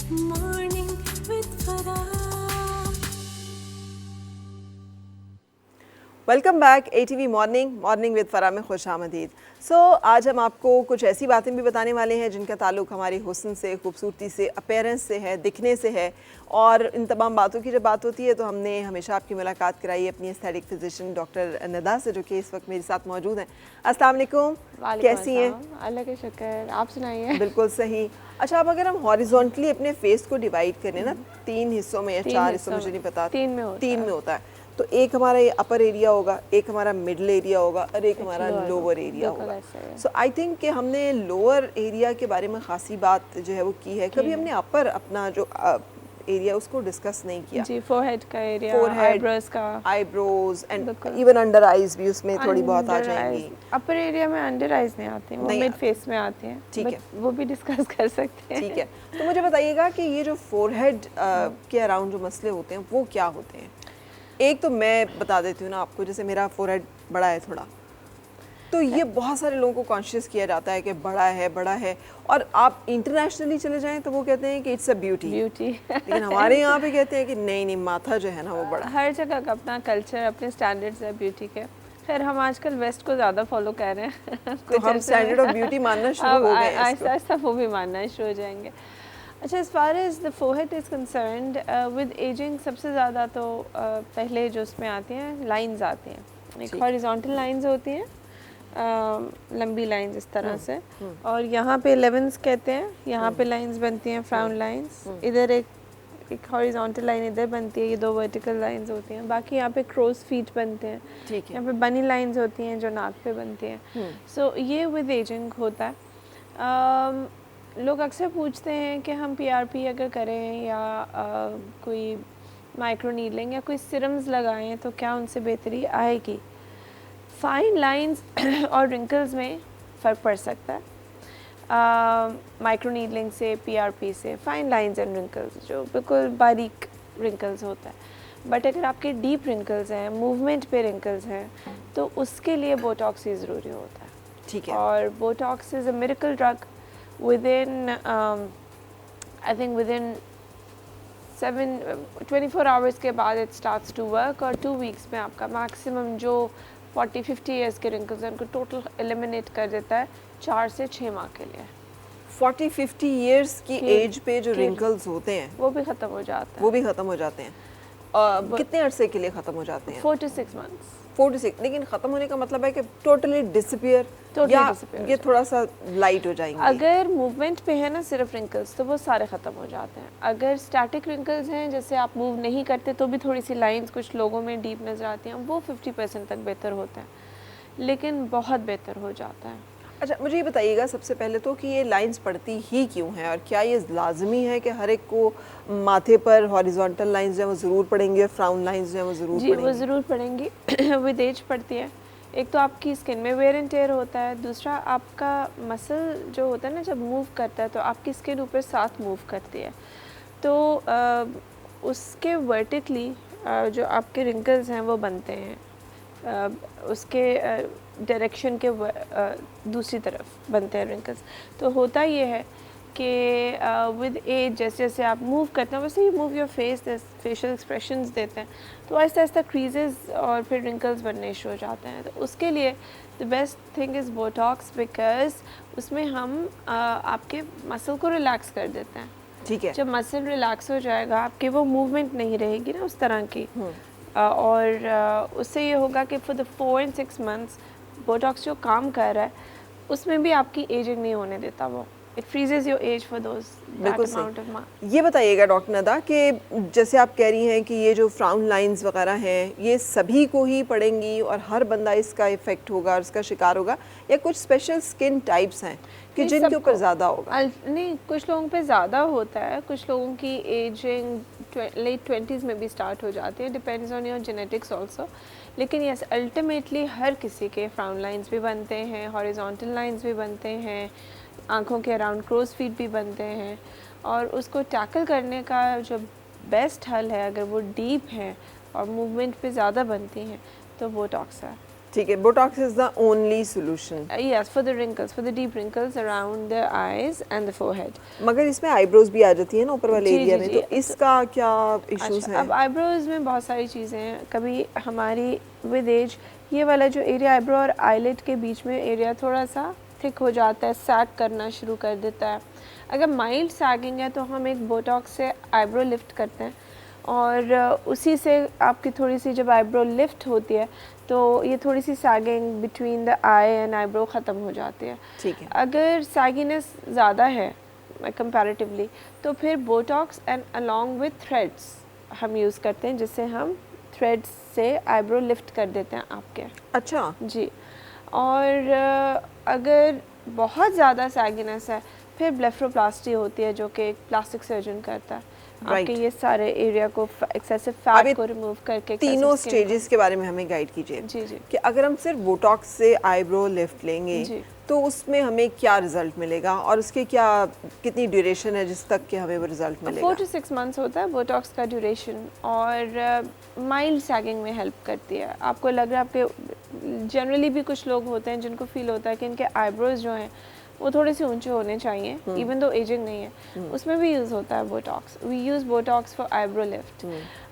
Morning with Farah. Welcome back ATV morning with फरा में खुश आमदीद। आज हम आपको कुछ ऐसी बातें भी बताने वाले हैं जिनका ताल्लुक़ हमारे हुस्न से, खूबसूरती से, अपीयरेंस से है, दिखने से है। और इन तमाम बातों की जब बात होती है तो हमने हमेशा आपकी मुलाकात कराई है अपनी एस्थेटिक फिजिशियन डॉक्टर निदा से, जो कि इस वक्त मेरे साथ मौजूद हैं। अस्सलाम वालेकुम, कैसी हैं? अल्लाह का शुक्र, आप सुनाइए। बिल्कुल सही। अच्छा, अब अगर हम हॉरिजॉन्टली अपने फेस को डिवाइड करें ना 3 हिस्सों में या 4 हिस्सों, मुझे नहीं पता, 3 में होता है। तो एक हमारा ये अपर एरिया होगा, एक हमारा मिडल एरिया होगा और एक हमारा लोअर एरिया होगा। सो आई थिंक कि हमने लोअर एरिया के बारे में खासी बात जो है वो की है। कभी हमने अपर अपना जो एरिया उसको डिस्कस नहीं किया। जी, फोरहेड का area, eyebrows and even under eyes भी उसमें थोड़ी बहुत आ जाएंगी। अपर एरिया में अंडर आईज नहीं आती हैं, वो मिड फेस में आती हैं। ठीक है, वो भी डिस्कस कर सकते हैं। ठीक है, तो मुझे बताइएगा कि ये जो फोरहेड के अराउंड जो मसले होते हैं वो क्या होते हैं? एक तो मैं बता देती हूँ ना आपको, जैसे मेरा फोरहेड बड़ा है थोड़ा, तो ये बहुत सारे लोगों को कॉन्शियस किया जाता है कि बड़ा है, और आप इंटरनेशनली चले जाएं तो वो कहते हैं कि इट्स अ ब्यूटी। लेकिन हमारे यहाँ पे कहते हैं कि नहीं माथा जो है ना वो बड़ा। हर जगह का अपना कल्चर, अपने स्टैंडर्ड्स है ब्यूटी के। खैर हम आजकल वेस्ट को ज़्यादा फॉलो कर रहे हैं तो हम स्टैंडर्ड ऑफ ब्यूटी मानना शुरू हो गए हैं। आहिस्ता आहिस्ता वो भी मानना शुरू हो जाएंगे। अच्छा, as far as the forehead is concerned, with ageing सबसे ज़्यादा तो पहले जो उसमें आती हैं लाइंस आती हैं। एक हॉरिजॉन्टल लाइंस होती हैं, लंबी लाइंस इस तरह से, और यहाँ पे 11s कहते हैं, यहाँ पे लाइंस बनती हैं, फ्राउन लाइंस। इधर एक हॉरिजॉन्टल लाइन इधर बनती है, ये 2 वर्टिकल लाइंस होती हैं। बाकी यहाँ पे क्रोज फीट बनते हैं, यहाँ पे बनी लाइंस होती हैं जो नाक पे बनती हैं। सो ये विद एजिंग होता है। लोग अक्सर पूछते हैं कि हम PRP अगर करें या कोई माइक्रो नीडलिंग या कोई सिरम्स लगाएं तो क्या उनसे बेहतरी आएगी? फाइन लाइंस और रिंकल्स में फ़र्क पड़ सकता है। माइक्रो नीडलिंग से, PRP से, फाइन लाइंस एंड रिंकल्स जो बिल्कुल बारीक रिंकल्स होता है। बट अगर आपके डीप रिंकल्स हैं, मूवमेंट पे रिंकल्स हैं, तो उसके लिए बोटॉक्स ही ज़रूरी होता है। ठीक है। और Botox is a miracle drug. within I think within 24 hours के बाद it starts to work, और 2 weeks में आपका मैक्सिमम जो 40-50 years के रिंकल्स हैं उनको टोटल एलिमिनेट कर देता है 4 से 6 माह के लिए। 40-50 years की एज पे जो रिंकल्स होते हैं वो भी ख़त्म हो जाते हैं। कितने अरसे के लिए ख़त्म हो जाते हैं? 4 to 6 months। 4 to 6। लेकिन ख़त्म होने का मतलब है कि टोटली डिसअपीयर या ये थोड़ा सा लाइट हो जाएंगे? अगर मूवमेंट पे है ना सिर्फ रिंकल्स तो वो सारे ख़त्म हो जाते हैं। अगर स्टैटिक रिंकल्स हैं, जैसे आप मूव नहीं करते तो भी थोड़ी सी लाइंस कुछ लोगों में डीप नज़र आती हैं, वो 50% तक बेहतर होता है, लेकिन बहुत बेहतर हो जाता है। अच्छा, मुझे ये बताइएगा सबसे पहले तो कि ये लाइंस पड़ती ही क्यों हैं, और क्या ये लाजमी है कि हर एक को माथे पर हॉरिजॉन्टल लाइंस जो है वो ज़रूर पड़ेंगी और फ्राउन लाइंस जो है वो ज़रूर पड़ेंगी? जी, वो ज़रूर पड़ेंगी। विद एज पड़ती है। एक तो आपकी स्किन में वेयर एंड टेयर होता है, दूसरा आपका मसल जो होता है ना जब मूव करता है तो आपकी स्किन ऊपर साथ मूव करती है, तो उसके वर्टिकली जो आपके रिंकल्स हैं वो बनते हैं, उसके डायरेक्शन के दूसरी तरफ बनते हैं रिंकल्स। तो होता ये है कि विद एज जैसे जैसे आप मूव करते हैं वैसे ही move your face, facial expressions देते हैं, तो आहिस्ता आहिस्ता क्रीजेस और फिर रिंकल्स बनने शुरू हो जाते हैं। तो उसके लिए the best thing is Botox, because उसमें हम आपके मसल को रिलैक्स कर देते हैं। ठीक है। जब मसल रिलैक्स हो जाएगा आपकी वो मूवमेंट नहीं रहेगी ना उस तरह की, और उससे ये होगा कि for the 4 and 6 months Botox जो काम कर रहा है उसमें भी आपकी एजिंग नहीं होने देता, वो it freezes your age for those that amount of month. ये बताइएगा डॉक्टर नदा कि जैसे आप कह रही हैं कि ये जो फ्राउन लाइंस वगैरह हैं ये सभी को ही पड़ेंगी और हर बंदा इसका इफेक्ट होगा और इसका शिकार होगा, या कुछ स्पेशल स्किन टाइप्स हैं कि जिनके ऊपर ज़्यादा होगा? नहीं, कुछ लोगों पे ज़्यादा होता है, कुछ लोगों की एजिंग लेट 20s में भी स्टार्ट हो जाती है, depends on your genetics also. लेकिन यस, अल्टीमेटली हर किसी के फ्राउन लाइंस भी बनते हैं, हॉरिजॉन्टल लाइंस भी बनते हैं, आँखों के अराउंड क्रोज फीट भी बनते हैं, और उसको टैकल करने का जो बेस्ट हल है अगर वो डीप है और मूवमेंट पे ज़्यादा बनती हैं तो बोटॉक्स है। ठीक है, Botox is the only solution. Yes, for the wrinkles, for the deep wrinkles around the eyes and the forehead. मगर इसमें आईब्रोज भी आ जाती है ना ऊपर वाले जी, एरिया जी, में, जी। तो इसका क्या इश्यूज अच्छा, है? अब आईब्रोज में बहुत सारी चीज़ें हैं। कभी हमारी विद एज ये वाला जो एरिया आईब्रो और आईलिड के बीच में एरिया थोड़ा सा थिक हो जाता है, सैग करना शुरू कर देता है। अगर माइल्ड सैगिंग है तो हम एक बोटॉक्स से आईब्रो लिफ्ट करते हैं और उसी से आपकी थोड़ी सी जब आईब्रो लिफ्ट होती है तो ये थोड़ी सी sagging between the eye and eyebrow ख़त्म हो जाती है। ठीक है। अगर सैगिनेस ज़्यादा है कंपैरेटिवली तो फिर Botox and along with threads हम यूज़ करते हैं, जिससे हम थ्रेड्स से आईब्रो लिफ्ट कर देते हैं आपके। अच्छा जी, और अगर बहुत ज़्यादा सैगिनेस है फिर ब्लेफरोप्लास्टी होती है, जो कि एक प्लास्टिक सर्जन करता है। आपके ये सारे एरिया को एक्सेसिव फैट को रिमूव करके तीनों स्टेजेस के बारे में हमें गाइड कीजिए। जी जी। कि अगर हम सिर्फ बोटॉक्स से आईब्रो लिफ्ट लेंगे तो उसमें हमें क्या रिजल्ट मिलेगा और उसके क्या कितनी ड्यूरेशन है जिस तक के हमें वो रिजल्ट मिलेगा? 4 to 6 मंथ्स होता है बोटॉक्स का ड्यूरेशन, और माइल्ड सैगिंग में हेल्प करती है। आपको लग रहा है आपके जनरली भी कुछ लोग होते हैं जिनको फील होता है कि इनके आईब्रोज जो हैं वो थोड़े से ऊंचे होने चाहिए, इवन दो एजिंग नहीं है, उसमें भी यूज़ होता है Botox. We use Botox for eyebrow lift.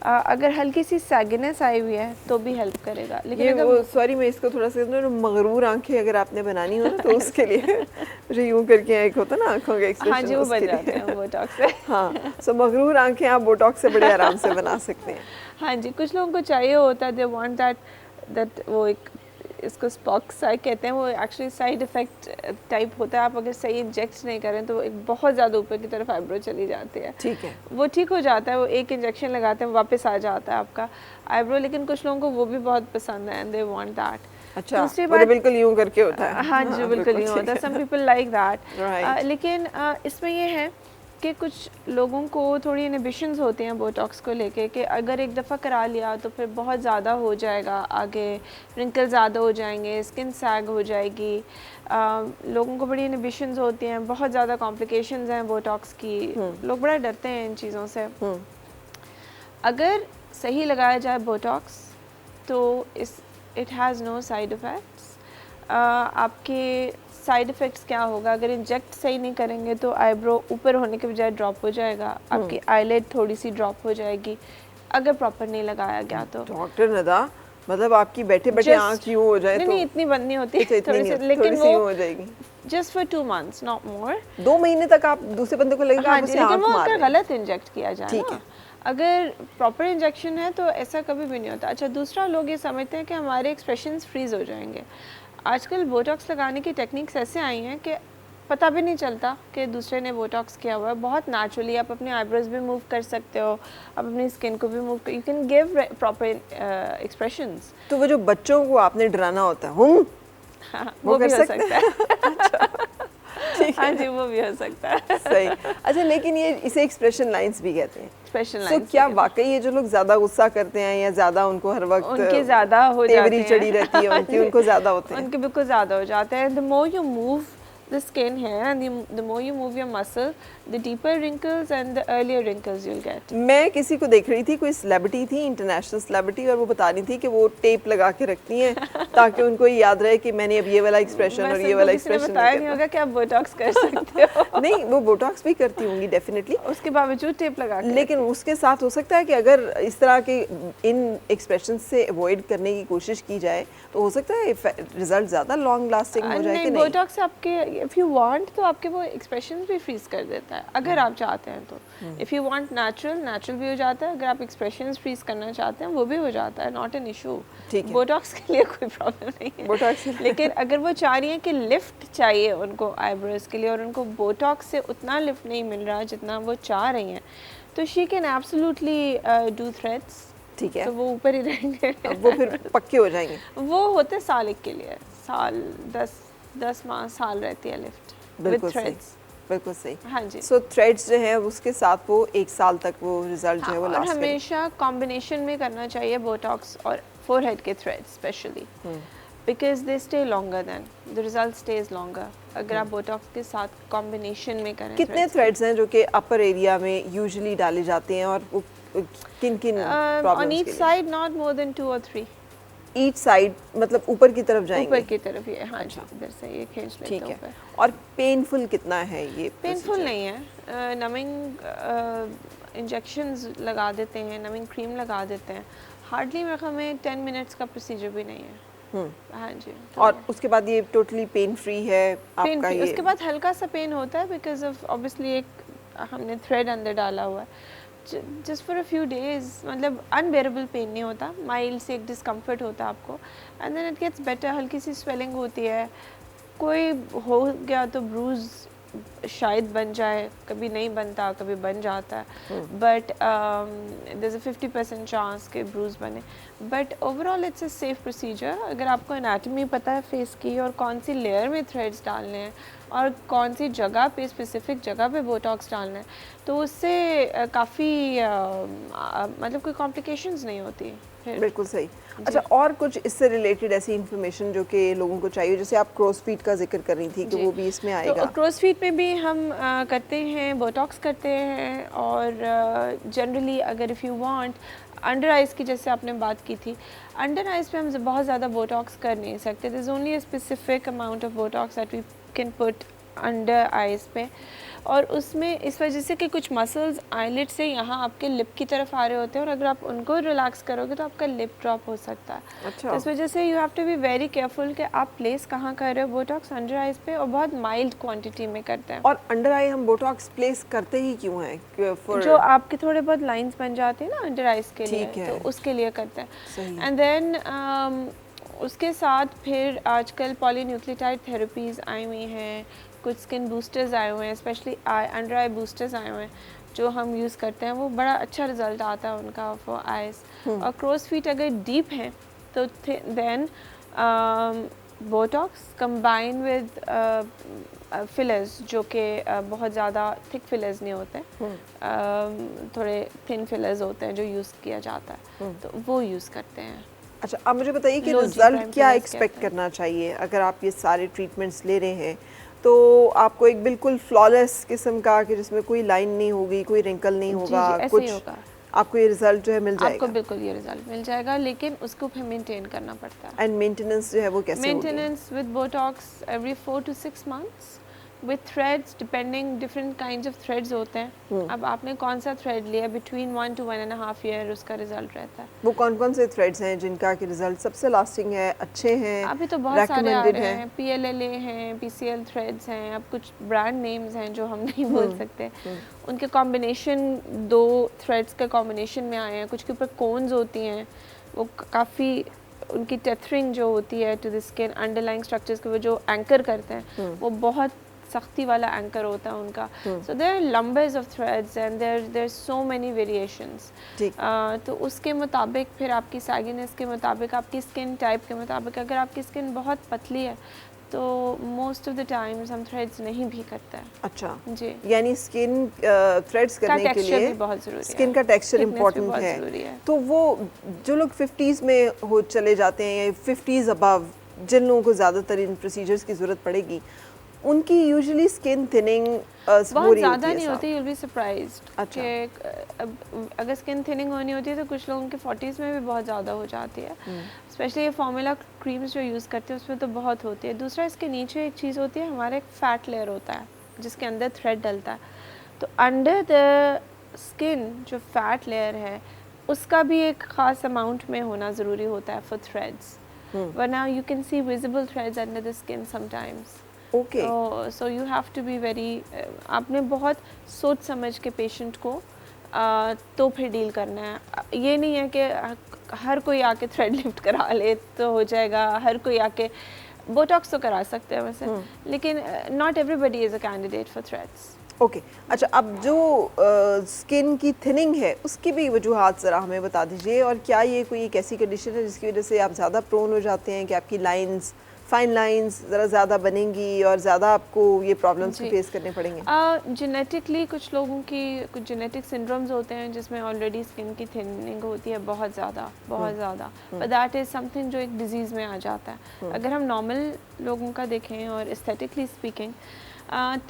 अगर हल्की सी सैगिनेस आई हुई है तो भी हेल्प करेगा। लेकिन अगर सॉरी मैं इसको थोड़ा सा मगरूर आंखें अगर आपने बनानी हो ना तो उसके लिए मुझे यूं करके एक होता ना आंखों का एक्सप्रेशन, हाँ जी वो बन जाते हैं बोटॉक्स से। हाँ, सो मगरूर आंखें आप बोटॉक्स से बड़े आराम से बना सकते हैं। हाँ जी, कुछ लोगों को चाहिए होता है, दे वांट दैट वो एक इसको स्पॉक साइड कहते हैं, वो एक्चुअली साइड इफेक्ट टाइप होता है। आप अगर सही इंजेक्ट नहीं करें तो एक बहुत ज़्यादा ऊपर की तरफ आईब्रो चली जाती है। ठीक है, वो ठीक हो जाता है, वो एक इंजेक्शन लगाते हैं वापस आ जाता है आपका आईब्रो। लेकिन कुछ लोगों को वो भी बहुत पसंद है एंड दे वांट दैट। अच्छा, वो बिल्कुल यूं करके होता है। हाँ जी बिल्कुल यूं होता है, सम पीपल लाइक दैट। लेकिन इसमें ये है कि कुछ लोगों को थोड़ी इनहिबिशंस होती हैं बोटॉक्स को लेके, कि अगर एक दफ़ा करा लिया तो फिर बहुत ज़्यादा हो जाएगा, आगे रिंकल ज़्यादा हो जाएंगे, स्किन सैग हो जाएगी। लोगों को बड़ी इनहिबिशंस होती हैं, बहुत ज़्यादा कॉम्प्लिकेशंस हैं बोटॉक्स की, लोग बड़ा डरते हैं इन चीज़ों से। अगर सही लगाया जाए बोटॉक्स तो it has no side effects. आपके साइड इफ़ेक्ट्स क्या होगा, अगर इंजेक्ट सही नहीं करेंगे तो आईब्रो ऊपर होने के बजाय ड्रॉप हो जाएगा, आपकी आईलिड थोड़ी सी ड्रॉप हो जाएगी अगर प्रॉपर नहीं लगाया गया तो। डॉक्टर नदा, मतलब आपकी बैठे बैठे आंख यूं हो जाए तो नहीं इतनी बंद नहीं होती, थोड़ी सी, लेकिन वो हो जाएगी just for 2 months not more. 2 महीने तक आप दूसरे बंदे को लगेगा हाँ आप जी, उसे लेकिन आंख वो मार अगर रहे हैं। गलत इंजेक्ट किया जाए ठीक ना, है। अगर प्रॉपर इंजेक्शन है तो ऐसा कभी भी नहीं होता। अच्छा, दूसरा लोग ये समझते हैं कि हमारे एक्सप्रेशंस फ्रीज हो जाएंगे। आजकल बोटॉक्स लगाने की टेक्निक्स ऐसे आई हैं कि पता भी नहीं चलता कि दूसरे ने बोटॉक्स किया हुआ है। बहुत नेचुरली आप अपने आईब्रोज भी मूव कर सकते हो, आप अपनी स्किन को भी मूव कर, you can give proper expressions. तो वो जो बच्चों को आपने डराना होता है वो भी कर हो सकते सकता है। हाँ जी, वो भी हो सकता है। सही। अच्छा, लेकिन ये इसे एक्सप्रेशन लाइंस भी कहते हैं। एक्सप्रेशन तो लाइंस क्या वाकई ये जो लोग ज्यादा गुस्सा करते हैं या ज्यादा उनको हर वक्त उनके ज़्यादा हो जाते तेवरी हैं, चढ़ी रहती है उनकी, उनको ज्यादा होते हैं? उनके बिल्कुल ज़्यादा हो जाते हैं। The more you move the skin here and the more you move your muscle, the deeper wrinkles and the earlier wrinkles you'll get. मैं किसी को देख रही थी, कोई सेलिब्रिटी थी, इंटरनेशनल सेलिब्रिटी, और वो बता रही थी कि वो टेप लगा के रखती हैं ताकि उनको याद रहे कि मैंने अब ये वाला एक्सप्रेशन और ये वाला एक्सप्रेशन बताया नहीं होगा कि आप बोटॉक्स कर सकते हो। नहीं, वो बोटॉक्स भी करती होंगी डेफिनेटली, उसके बावजूद टेप लगा के। लेकिन उसके साथ हो सकता है कि अगर इस तरह के इन एक्सप्रेशन से अवॉइड करने की कोशिश की जाए तो हो सकता है रिजल्ट ज़्यादा लॉन्ग लास्टिंग हो जाए कि नहीं? बोटॉक्स आपके इफ़ यू वांट तो आपके वो एक्सप्रेशन भी फ्रीज कर देता है अगर आप चाहते हैं तो। इफ़ यू वांट नेचुरल भी हो जाता है, अगर आप एक्सप्रेशन फ्रीज करना चाहते हैं वो भी हो जाता है, नॉट एन इशू। बोटॉक्स के लिए कोई प्रॉब्लम नहीं है बोटॉक्स लेकिन अगर वो चाह रही हैं कि लिफ्ट चाहिए उनको आईब्रोज के लिए और उनको बोटॉक्स से उतना लिफ्ट नहीं मिल रहा जितना वो चाह रही हैं, तो she can absolutely do threads. ठीक है, तो वो ऊपर ही रहेंगे। वो फिर पक्के हो जाएंगे। वो होते साल एक के लिए, साल 10 माह साल रहती है लिफ्ट विद थ्रेड्स। बिल्कुल सही। हाँ जी। सो थ्रेड्स जो है उसके साथ वो 1 साल तक वो रिजल्ट जो है वो लास्ट करेगा। हमेशा कॉम्बिनेशन में करना चाहिए बोटॉक्स और फोरहेड के threads specially, because they stay longer, then the result stays longer अगर आप बोटॉक्स के साथ कॉम्बिनेशन में करें। कितने थ्रेड्स हैं जो कि अपर एरिया में यूजुअली डाले जाते हैं और वो किन-किन problems on each side? Not more than 2 or 3 each side मतलब ऊपर की तरफ जाएंगे? ऊपर की तरफ ये, हाँ जी, इधर से ये खींच लेते हैं ठीक है। ऊपर। और पेनफुल कितना है ये? पेनफुल नहीं है, नमिंग इंजेक्शंस लगा देते हैं, नमिंग क्रीम लगा देते हैं, हार्डली मेरे ख्याल में 10 मिनट्स का प्रोसीजर भी नहीं है। हाँ जी। तो और उसके बाद ये टोटली पेन फ्री है आपका? ये उसके बाद हल्का सा पेन होता है बिकॉज ऑफ ऑब्वियसली एक हमने थ्रेड अंदर डाला हुआ है, just for a few days, मतलब अनबेरेबल पेन नहीं होता, माइल्ड से एक डिस्कम्फर्ट होता है आपको, and then it gets better. हल्की सी स्वेलिंग होती है, कोई हो गया तो ब्रूज शायद बन जाए, कभी नहीं बनता, कभी बन जाता है, but there is a 50% chance कि ब्रूज बने, but overall it's a safe procedure. अगर आपको एनाटमी पता है फेस की और कौन सी लेयर में थ्रेड्स डालने हैं और कौन सी जगह पे, स्पेसिफिक जगह पे बोटॉक्स डालना है, तो उससे काफ़ी मतलब कोई कॉम्प्लिकेशंस नहीं होती फिर। बिल्कुल सही। अच्छा, और कुछ इससे रिलेटेड ऐसी इन्फॉर्मेशन जो कि लोगों को चाहिए, जैसे आप क्रॉसफीट का जिक्र कर रही थी कि वो भी इसमें आएगा? तो क्रॉसफीट में भी हम करते हैं, बोटॉक्स करते हैं, और जनरली अगर if you want under eyes की, जैसे आपने बात की थी, अंडर आइज़ पे हम बहुत ज़्यादा बोटॉक्स कर नहीं सकते, there is only a specific amount of Botox that we can put under eyes पे, और उसमें इस वजह से कि कुछ मसल्स आईलिड से यहाँ आपके लिप की तरफ आ रहे होते हैं, और अगर आप उनको रिलैक्स करोगे तो आपका लिप ड्रॉप हो सकता है। अच्छा। तो इस वजह से you have to be very careful कि आप प्लेस कहाँ कर रहे हो बोटॉक्स, अंडर आइज़ पे, और बहुत माइल्ड क्वांटिटी में करते हैं। और अंडर आई हम बोटॉक्स प्लेस करते ही क्यों हैं? जो आपके थोड़े बहुत लाइंस बन जाते हैं ना अंडर आइज़ के लिए, तो उसके लिए करते हैं। एंड देन उसके साथ फिर आजकल पॉलीन्यूक्लियोटाइड थेरेपीज़ आई हुई हैं, कुछ स्किन बूस्टर्स आए हुए हैं, स्पेशली अंडर आई बूस्टर्स आए हुए हैं जो हम यूज़ करते हैं, वो बड़ा अच्छा रिजल्ट आता है उनका फॉर आइज़। और क्रॉस फीट अगर डीप हैं तो then Botox combine with fillers, जो कि बहुत ज़्यादा थिक फिलर्स नहीं होते, थोड़े थिन फिलर्स होते हैं जो यूज़ किया जाता है, तो वो यूज़ करते हैं। अच्छा, आप मुझे बताइए कि रिजल्ट क्या एक्सपेक्ट करना चाहिए अगर आप ये सारे ट्रीटमेंट्स ले रहे हैं? तो आपको एक बिल्कुल फ्लॉलेस किस्म का, कि जिसमें कोई लाइन नहीं होगी, कोई रिंकल नहीं होगा, कुछ आपको ये रिजल्ट जो है मिल जाएगा? आपको बिल्कुल ये रिजल्ट मिल जाएगा, लेकिन उसको फिर मेंटेन करना पड़ता है। एंड मेंटेनेंस जो है वो कैसे होगी? Maintenance with Botox every 4 to 6 months with threads, depending different kinds of threads होते हैं। अब आपने कौन सा थ्रेड लिया, बिटवीन 1 to 1.5 year उसका रिजल्ट रहता है। वो कौन कौन से थ्रेड्स हैं जिनका कि रिजल्ट सबसे लास्टिंग है, अच्छे हैं, अभी तो बहुत सारे आ रहे हैं, PLLA हैं, PCL थ्रेड्स हैं, अब कुछ ब्रांड नेम्स हैं जो हम नहीं बोल सकते, उनके कॉम्बिनेशन 2 थ्रेड्स के कॉम्बिनेशन में आए हैं, कुछ के ऊपर कोन्स होती हैं, वो काफ़ी उनकी टेथरिंग जो होती है to the skin, underlying structures के वो जो एंकर करते हैं, वो बहुत सख्ती वाला एंकर होता है उनका। So there are numbers of threads and there so many variations. तो उसके मुताबिक फिर आपकी सैगिनेस के मुताबिक, आपकी स्किन टाइप के मुताबिक, अगर आपकी स्किन बहुत पतली है तो मोस्ट ऑफ द टाइम्स हम थ्रेड्स नहीं भी करते हैं। अच्छा जी, यानी स्किन थ्रेड्स करने के लिए बहुत ज़रूरी है, स्किन का टेक्सचर इम्पोर्टेंट है। तो वो जो लोग 50s में हो चले जाते हैं या 50s अबव, जिन लोगों को ज़्यादातर इन प्रोसीजर्स की ज़रूरत पड़ेगी, उनकी यूजुअली स्किन थिनिंग बहुत ज़्यादा नहीं होती, you'll be surprised। अच्छा। कि अगर स्किन थिनिंग होनी होती है तो कुछ लोगों के 40s में भी बहुत ज़्यादा हो जाती है, स्पेशली ये फॉर्मूला क्रीम्स जो यूज़ करते हैं उसमें तो बहुत होती है। दूसरा, इसके नीचे एक चीज़ होती है, हमारा एक फैट लेयर होता है जिसके अंदर थ्रेड डलता है, तो अंडर द स्किन जो फैट लेयर है उसका भी एक ख़ास अमाउंट में होना ज़रूरी होता है फॉर थ्रेड्स, वरना you can see visible threads under the skin sometimes. Okay, so you have to be very, आपने बहुत सोच समझ के पेशेंट को तो फिर डील करना है। ये नहीं है कि हर कोई आके थ्रेड लिफ्ट करा ले तो हो जाएगा, हर कोई आके बोटॉक्स तो करा सकते हैं वैसे, लेकिन not everybody is a candidate for threads. Okay. अच्छा, अब जो स्किन की थिनिंग है उसकी भी वजूहात ज़रा हमें बता दीजिए, और क्या ये कोई एक ऐसी कंडीशन है जिसकी वजह से आप ज़्यादा प्रोन हो जाते हैं कि आपकी लाइंस, फाइन लाइंस ज़रा ज़्यादा बनेंगी और ज़्यादा आपको ये प्रॉब्लम्स फेस करने पड़ेंगे? जेनेटिकली कुछ लोगों की कुछ जेनेटिक सिंड्रोम्स होते हैं जिसमें ऑलरेडी स्किन की थिनिंग होती है बहुत ज़्यादा, बट दैट इज़ समथिंग जो एक डिजीज़ में आ जाता है। अगर हम नॉर्मल लोगों का देखें और एस्थेटिकली स्पीकिंग,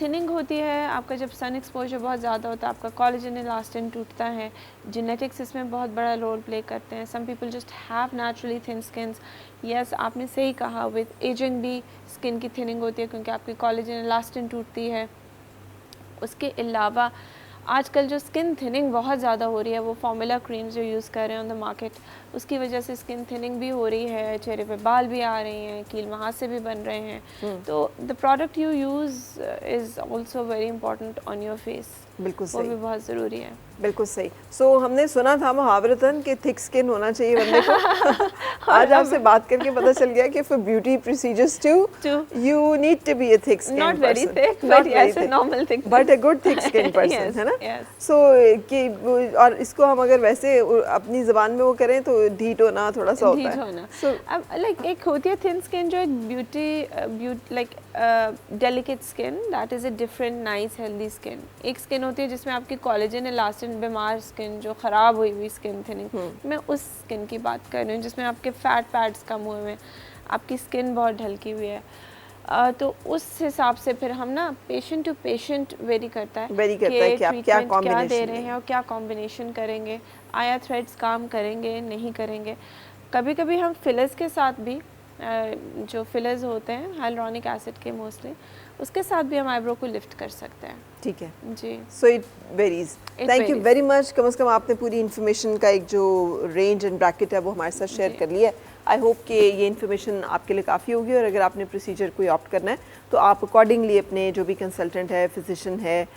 थिनिंग होती है आपका जब सन एक्सपोजर बहुत ज़्यादा होता है, आपका कोलेजन इलास्टिन टूटता है, जेनेटिक्स इसमें बहुत बड़ा रोल प्ले करते हैं। Some people just have naturally thin skins. Yes, आपने सही कहा, विद एजिंग भी स्किन की थिनिंग होती है क्योंकि आपकी कोलेजन इलास्टिन टूटती है। उसके अलावा आजकल जो स्किन थिनिंग बहुत ज़्यादा हो रही है, वो फार्मूला क्रीम्स जो यूज़ कर रहे हैं ऑन द मार्केट, उसकी वजह से स्किन थिनिंग भी हो रही है, चेहरे पे बाल भी आ रहे हैं, कील मुहासे भी बन रहे हैं। तो the product you use is also very important on your face. बिल्कुल वो सही, भी बहुत ज़रूरी है। बिल्कुल सही। सो हमने सुना था मुहावरतन कि थिक स्किन होना चाहिए बंदे को। आज आपसे बात करके पता चल गया कि for beauty procedures to you need to be a thick skin, not very thick but yes, a normal thick but a good thick skin person, है ना। सो कि और इसको हम अगर वैसे अपनी ज़बान में वो करें तो ढीठ होना थोड़ा सा होता है। सो अब लाइक एक होती है थिन स्किन जो एक beauty like delicate skin, that is a different nice healthy skin. एक स्किन होती है जिसमें आपकी कोलेजन इलास्टिन बीमार स्किन, जो ख़राब हुई हुई स्किन थिनिंग, मैं उस स्किन की बात कर रही हूँ जिसमें आपके फैट पैड्स कम हुए हुए हैं, आपकी स्किन बहुत ढलकी हुई है। तो उस हिसाब से फिर हम ना पेशेंट टू पेशेंट वेरी करता है कि आप क्या दे रहे हैं और क्या कॉम्बिनेशन करेंगे, आया थ्रेड्स काम करेंगे नहीं करेंगे। कभी कभी हम फिलर्स के साथ भी जो फिलर्स होते हैं हाइलुरोनिक एसिड के मोस्टली, उसके साथ भी हम आईब्रो को लिफ्ट कर सकते हैं। ठीक है जी। So it varies. Thank you very much. कम से कम आपने पूरी इन्फॉर्मेशन का एक जो रेंज एंड ब्रैकेट है वो हमारे साथ शेयर कर लिया है। आई होप कि ये इन्फॉर्मेशन आपके लिए काफ़ी होगी, और अगर आपने प्रोसीजर कोई ऑप्ट करना है तो आप अकॉर्डिंगली अपने जो भी कंसल्टेंट है, फिजिशियन है,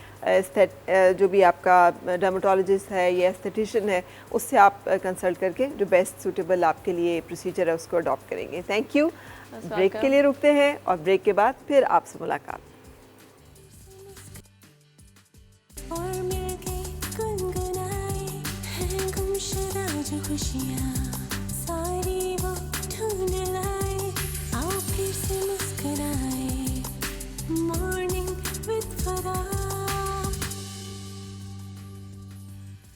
जो भी आपका डर्मेटोलॉजिस्ट है या एस्थेटिशियन है, उससे आप कंसल्ट करके जो बेस्ट सूटेबल आपके लिए प्रोसीजर है उसको अडॉप्ट करेंगे। Thank you. ब्रेक के लिए रुकते हैं और ब्रेक के बाद फिर आपसे मुलाकात। और मिलके गुनगुनाए हैं गुमशुदा जो खुशियाँ।